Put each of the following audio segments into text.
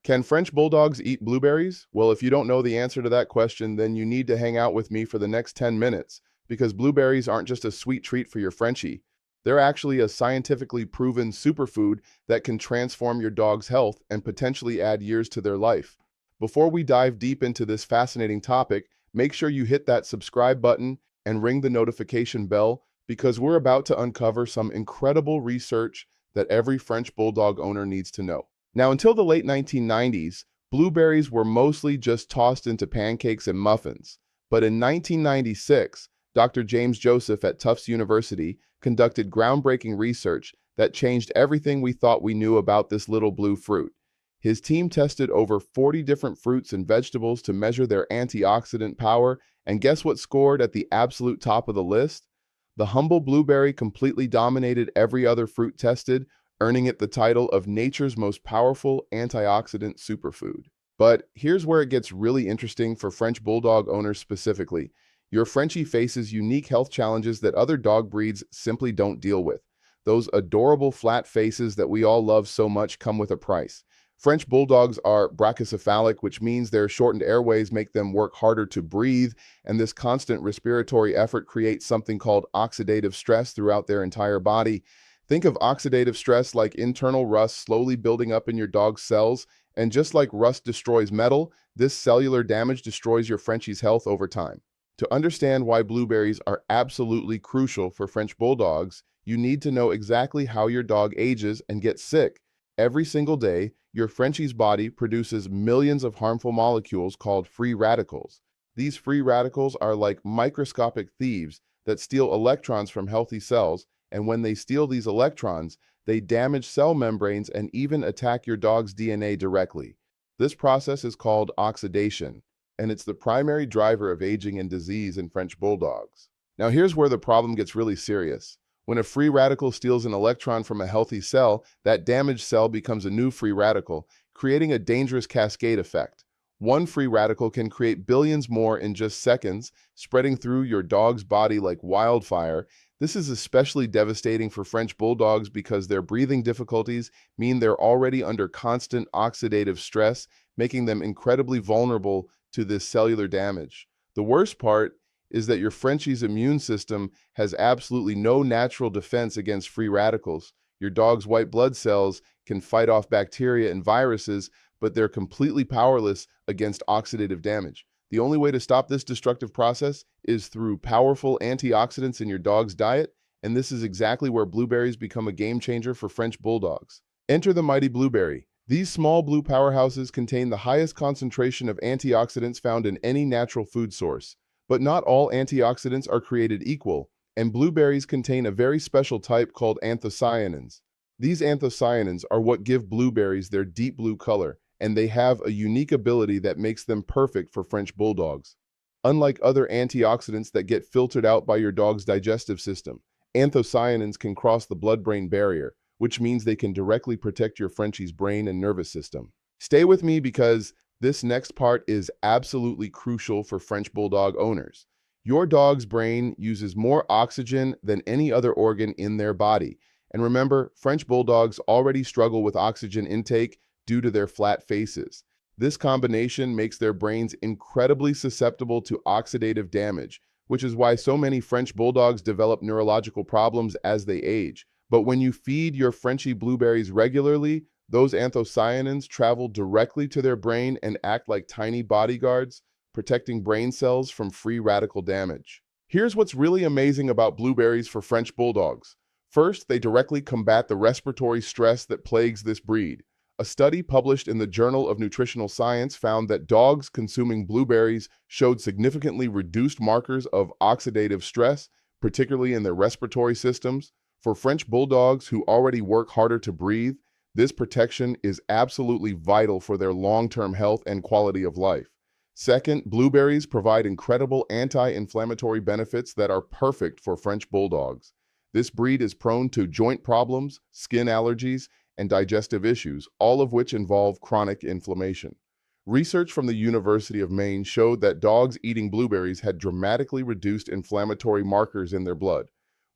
Can French Bulldogs eat blueberries? Well, if you don't know the answer to that question, then you need to hang out with me for the next 10 minutes, because blueberries aren't just a sweet treat for your Frenchie. They're actually a scientifically proven superfood that can transform your dog's health and potentially add years to their life. Before we dive deep into this fascinating topic, make sure you hit that subscribe button and ring the notification bell, because we're about to uncover some incredible research that every French Bulldog owner needs to know. Now, until the late 1990s, blueberries were mostly just tossed into pancakes and muffins. But in 1996, Dr. James Joseph at Tufts University conducted groundbreaking research that changed everything we thought we knew about this little blue fruit. His team tested over 40 different fruits and vegetables to measure their antioxidant power, and guess what scored at the absolute top of the list? The humble blueberry completely dominated every other fruit tested, earning it the title of nature's most powerful antioxidant superfood. But here's where it gets really interesting for French Bulldog owners specifically. Your Frenchie faces unique health challenges that other dog breeds simply don't deal with. Those adorable flat faces that we all love so much come with a price. French Bulldogs are brachycephalic, which means their shortened airways make them work harder to breathe, and this constant respiratory effort creates something called oxidative stress throughout their entire body. Think of oxidative stress like internal rust slowly building up in your dog's cells, and just like rust destroys metal, this cellular damage destroys your Frenchie's health over time. To understand why blueberries are absolutely crucial for French Bulldogs, you need to know exactly how your dog ages and gets sick. Every single day, your Frenchie's body produces millions of harmful molecules called free radicals. These free radicals are like microscopic thieves that steal electrons from healthy cells, and when they steal these electrons, they damage cell membranes and even attack your dog's DNA directly. This process is called oxidation, and it's the primary driver of aging and disease in French Bulldogs. Now, here's where the problem gets really serious. When a free radical steals an electron from a healthy cell, that damaged cell becomes a new free radical, creating a dangerous cascade effect. One free radical can create billions more in just seconds, spreading through your dog's body like wildfire. This is especially devastating for French Bulldogs because their breathing difficulties mean they're already under constant oxidative stress, making them incredibly vulnerable to this cellular damage. The worst part is that your Frenchie's immune system has absolutely no natural defense against free radicals. Your dog's white blood cells can fight off bacteria and viruses, but they're completely powerless against oxidative damage. The only way to stop this destructive process is through powerful antioxidants in your dog's diet, and this is exactly where blueberries become a game changer for French Bulldogs. Enter the mighty blueberry. These small blue powerhouses contain the highest concentration of antioxidants found in any natural food source. But not all antioxidants are created equal, and blueberries contain a very special type called anthocyanins. These anthocyanins are what give blueberries their deep blue color, and they have a unique ability that makes them perfect for French Bulldogs. Unlike other antioxidants that get filtered out by your dog's digestive system, anthocyanins can cross the blood-brain barrier, which means they can directly protect your Frenchie's brain and nervous system. Stay with me because this next part is absolutely crucial for French Bulldog owners. Your dog's brain uses more oxygen than any other organ in their body. And remember, French Bulldogs already struggle with oxygen intake due to their flat faces. This combination makes their brains incredibly susceptible to oxidative damage, which is why so many French Bulldogs develop neurological problems as they age. But when you feed your Frenchie blueberries regularly, those anthocyanins travel directly to their brain and act like tiny bodyguards, protecting brain cells from free radical damage. Here's what's really amazing about blueberries for French Bulldogs. First, they directly combat the respiratory stress that plagues this breed. A study published in the Journal of Nutritional Science found that dogs consuming blueberries showed significantly reduced markers of oxidative stress, particularly in their respiratory systems. For French Bulldogs who already work harder to breathe, this protection is absolutely vital for their long-term health and quality of life. Second, blueberries provide incredible anti-inflammatory benefits that are perfect for French Bulldogs. This breed is prone to joint problems, skin allergies, and digestive issues, all of which involve chronic inflammation. Research from the University of Maine showed that dogs eating blueberries had dramatically reduced inflammatory markers in their blood,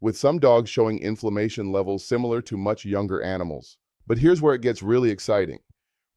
with some dogs showing inflammation levels similar to much younger animals. But here's where it gets really exciting.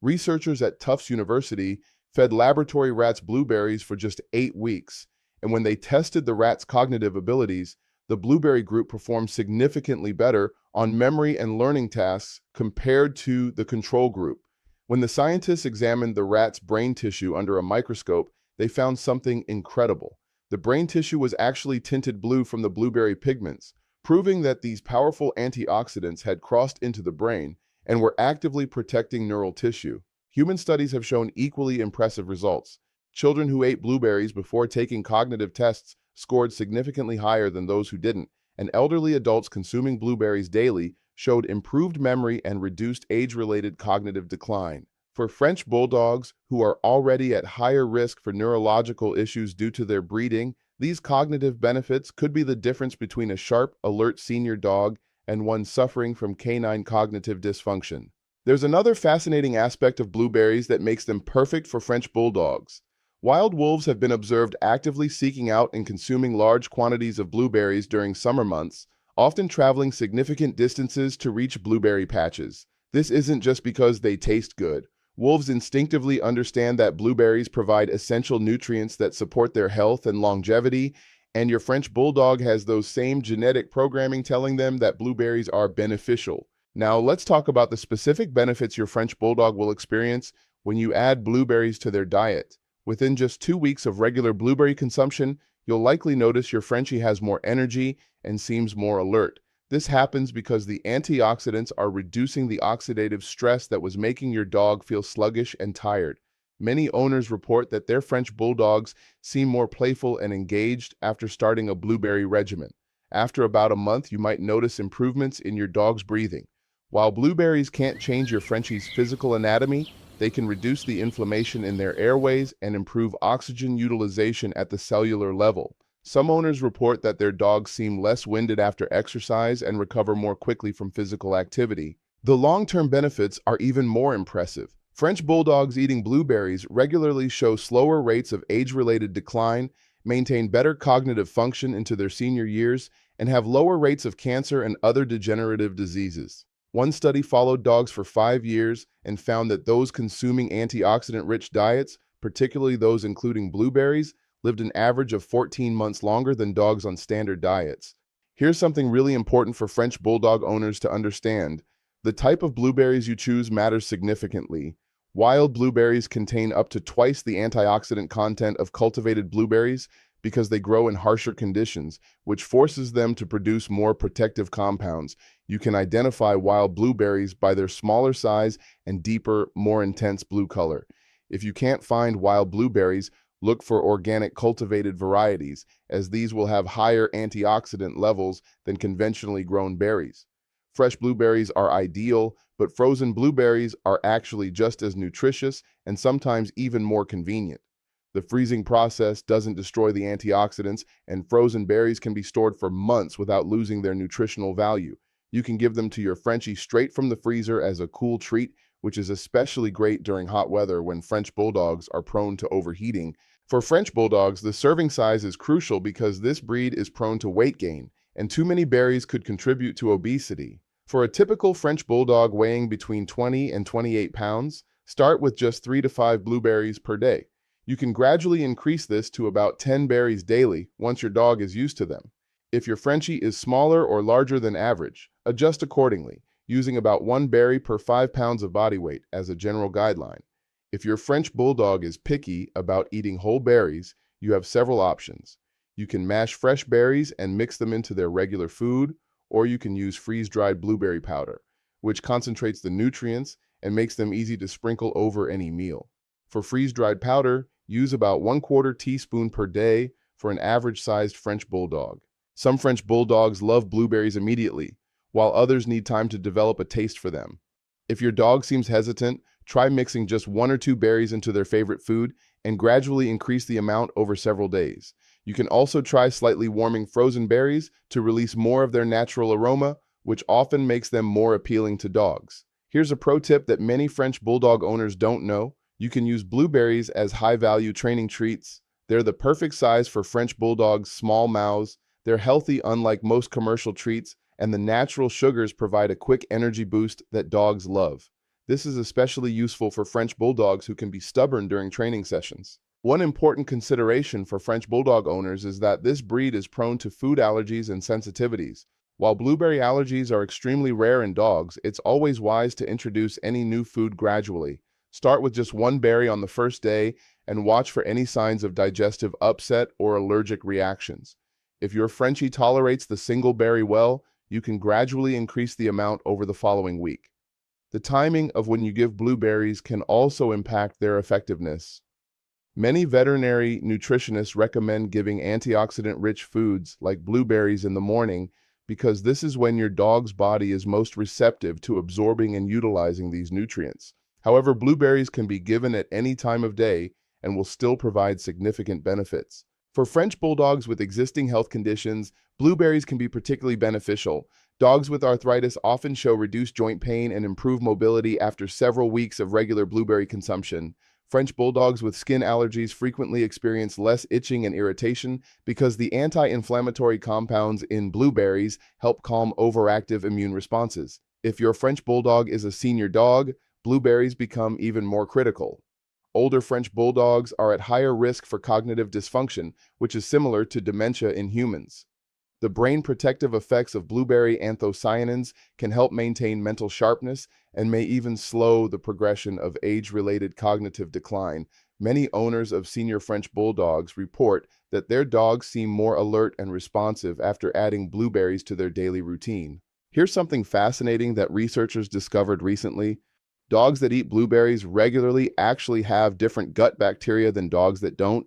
Researchers at Tufts University fed laboratory rats blueberries for just 8 weeks, and when they tested the rats' cognitive abilities, the blueberry group performed significantly better on memory and learning tasks compared to the control group. When the scientists examined the rats' brain tissue under a microscope, they found something incredible. The brain tissue was actually tinted blue from the blueberry pigments, proving that these powerful antioxidants had crossed into the brain and were actively protecting neural tissue. Human studies have shown equally impressive results. Children who ate blueberries before taking cognitive tests scored significantly higher than those who didn't, and elderly adults consuming blueberries daily showed improved memory and reduced age-related cognitive decline. For French Bulldogs, who are already at higher risk for neurological issues due to their breeding, these cognitive benefits could be the difference between a sharp, alert senior dog and one suffering from canine cognitive dysfunction. There's another fascinating aspect of blueberries that makes them perfect for French Bulldogs. Wild wolves have been observed actively seeking out and consuming large quantities of blueberries during summer months, often traveling significant distances to reach blueberry patches. This isn't just because they taste good. Wolves instinctively understand that blueberries provide essential nutrients that support their health and longevity, and your French Bulldog has those same genetic programming telling them that blueberries are beneficial. Now, let's talk about the specific benefits your French Bulldog will experience when you add blueberries to their diet. Within just 2 weeks of regular blueberry consumption, you'll likely notice your Frenchie has more energy and seems more alert. This happens because the antioxidants are reducing the oxidative stress that was making your dog feel sluggish and tired. Many owners report that their French Bulldogs seem more playful and engaged after starting a blueberry regimen. After about a month, you might notice improvements in your dog's breathing. While blueberries can't change your Frenchie's physical anatomy, they can reduce the inflammation in their airways and improve oxygen utilization at the cellular level. Some owners report that their dogs seem less winded after exercise and recover more quickly from physical activity. The long-term benefits are even more impressive. French Bulldogs eating blueberries regularly show slower rates of age-related decline, maintain better cognitive function into their senior years, and have lower rates of cancer and other degenerative diseases. One study followed dogs for 5 years and found that those consuming antioxidant-rich diets, particularly those including blueberries, lived an average of 14 months longer than dogs on standard diets. Here's something really important for French Bulldog owners to understand. The type of blueberries you choose matters significantly. Wild blueberries contain up to twice the antioxidant content of cultivated blueberries because they grow in harsher conditions, which forces them to produce more protective compounds. You can identify wild blueberries by their smaller size and deeper, more intense blue color. If you can't find wild blueberries, look for organic cultivated varieties, as these will have higher antioxidant levels than conventionally grown berries. Fresh blueberries are ideal, but frozen blueberries are actually just as nutritious and sometimes even more convenient. The freezing process doesn't destroy the antioxidants, and frozen berries can be stored for months without losing their nutritional value. You can give them to your Frenchie straight from the freezer as a cool treat, which is especially great during hot weather when French Bulldogs are prone to overheating. For French Bulldogs, the serving size is crucial because this breed is prone to weight gain, and too many berries could contribute to obesity. For a typical French Bulldog weighing between 20 and 28 pounds, start with just 3 to 5 blueberries per day. You can gradually increase this to about 10 berries daily once your dog is used to them. If your Frenchie is smaller or larger than average, adjust accordingly, using about 1 berry per 5 pounds of body weight as a general guideline. If your French Bulldog is picky about eating whole berries, you have several options. You can mash fresh berries and mix them into their regular food, or you can use freeze-dried blueberry powder, which concentrates the nutrients and makes them easy to sprinkle over any meal. For freeze-dried powder, use about 1/4 teaspoon per day for an average-sized French Bulldog. Some French Bulldogs love blueberries immediately, while others need time to develop a taste for them. If your dog seems hesitant, try mixing just 1 or 2 berries into their favorite food and gradually increase the amount over several days. You can also try slightly warming frozen berries to release more of their natural aroma, which often makes them more appealing to dogs. Here's a pro tip that many French Bulldog owners don't know. You can use blueberries as high-value training treats. They're the perfect size for French Bulldogs' small mouths. They're healthy unlike most commercial treats, and the natural sugars provide a quick energy boost that dogs love. This is especially useful for French Bulldogs who can be stubborn during training sessions. One important consideration for French Bulldog owners is that this breed is prone to food allergies and sensitivities. While blueberry allergies are extremely rare in dogs, it's always wise to introduce any new food gradually. Start with just one berry on the first day and watch for any signs of digestive upset or allergic reactions. If your Frenchie tolerates the single berry well, you can gradually increase the amount over the following week. The timing of when you give blueberries can also impact their effectiveness. Many veterinary nutritionists recommend giving antioxidant-rich foods like blueberries in the morning because this is when your dog's body is most receptive to absorbing and utilizing these nutrients. However, blueberries can be given at any time of day and will still provide significant benefits. For French Bulldogs with existing health conditions, blueberries can be particularly beneficial. Dogs with arthritis often show reduced joint pain and improved mobility after several weeks of regular blueberry consumption. French Bulldogs with skin allergies frequently experience less itching and irritation because the anti-inflammatory compounds in blueberries help calm overactive immune responses. If your French Bulldog is a senior dog, blueberries become even more critical. Older French Bulldogs are at higher risk for cognitive dysfunction, which is similar to dementia in humans. The brain protective effects of blueberry anthocyanins can help maintain mental sharpness and may even slow the progression of age-related cognitive decline. Many owners of senior French Bulldogs report that their dogs seem more alert and responsive after adding blueberries to their daily routine. Here's something fascinating that researchers discovered recently. Dogs that eat blueberries regularly actually have different gut bacteria than dogs that don't.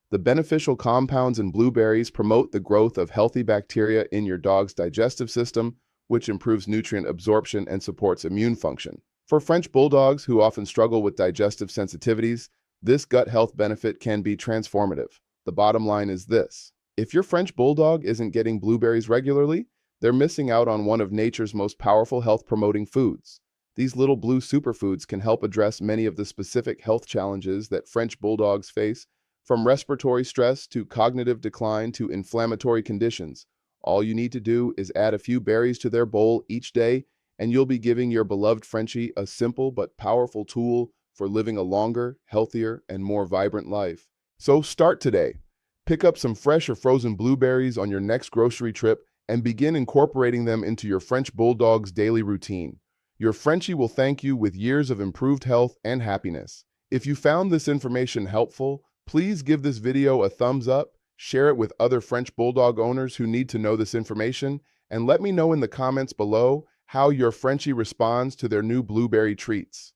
The beneficial compounds in blueberries promote the growth of healthy bacteria in your dog's digestive system, which improves nutrient absorption and supports immune function. For French Bulldogs who often struggle with digestive sensitivities, this gut health benefit can be transformative. The bottom line is this: if your French Bulldog isn't getting blueberries regularly, they're missing out on one of nature's most powerful health-promoting foods. These little blue superfoods can help address many of the specific health challenges that French Bulldogs face, from respiratory stress to cognitive decline to inflammatory conditions. All you need to do is add a few berries to their bowl each day, and you'll be giving your beloved Frenchie a simple but powerful tool for living a longer, healthier, and more vibrant life. So start today. Pick up some fresh or frozen blueberries on your next grocery trip and begin incorporating them into your French Bulldog's daily routine. Your Frenchie will thank you with years of improved health and happiness. If you found this information helpful, please give this video a thumbs up, share it with other French Bulldog owners who need to know this information, and let me know in the comments below how your Frenchie responds to their new blueberry treats.